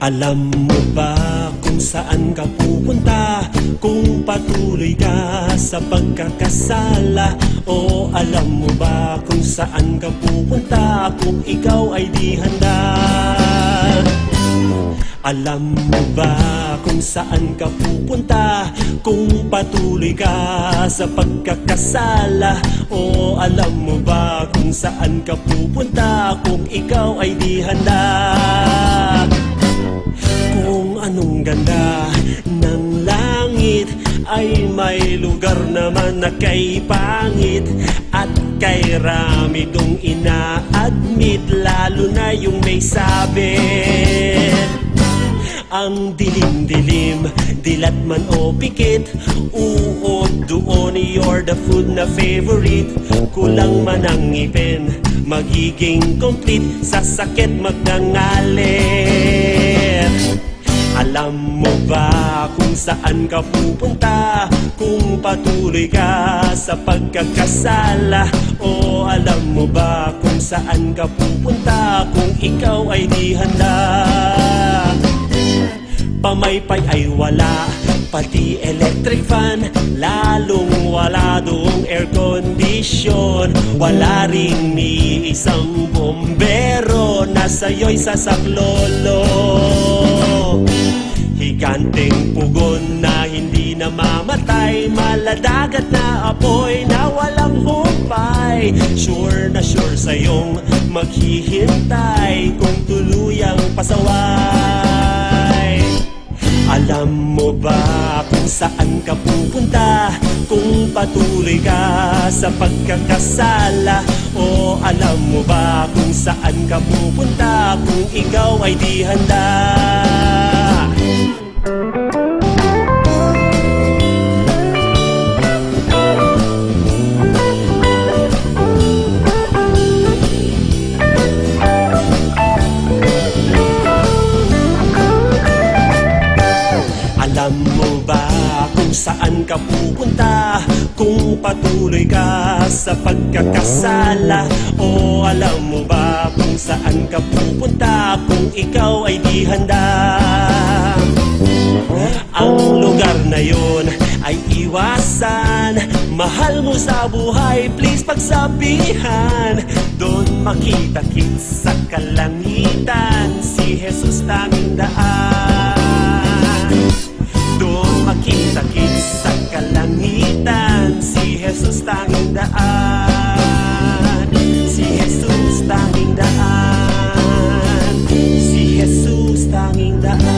Alam mo ba kung saan ka pupunta kung patuloy ka sa pagkakasala? O alam mo ba kung saan ka pupunta kung ikaw ay di handa? Alam mo ba kung saan ka pupunta kung patuloy ka sa pagkakasala? O alam mo ba kung saan ka pupunta kung ikaw ay di handa? Kung anong ganda ng langit ay may lugar naman na kay pangit at kay rami dong ina-admit, lalo na yung may sabit. Ang dilim-dilim, dilat man o pikit, uod doon, you're the food na favorite. Kulang man ang ngipin, magiging complete, sa sakit magngangalit. Alam mo ba kung saan ka pupunta kung patuloy ka sa pagkakasala? O alam mo ba kung saan ka pupunta kung ikaw ay di handa? Pamaypay ay wala, pati electric fan, lalong wala doong air condition. Wala rin ni isang bombero na sa'yo'y sasaklolo. Higanteng pugon na hindi namamatay, maladagat na apoy na walang humpay. Sure na sure sa'yong maghihintay kung tuluyang pasaway. Alam mo ba kung saan ka pupunta kung patuloy ka sa pagkakasala? O alam mo ba kung saan ka pupunta kung ikaw ay di handa? Alam mo ba kung saan ka pupunta kung patuloy ka sa pagkakasala? O alam mo ba kung saan ka pupunta kung ikaw ay di handa? Ang lugar na yon ay iwasan, mahal mo sa buhay, please pagsabihan. Doon makita-kits sa kalangitan, si Jesus tanging daan. Doon makita-kits sa kalangitan, si Jesus tanging daan. Si Jesus tanging daan. Si Jesus tanging daan.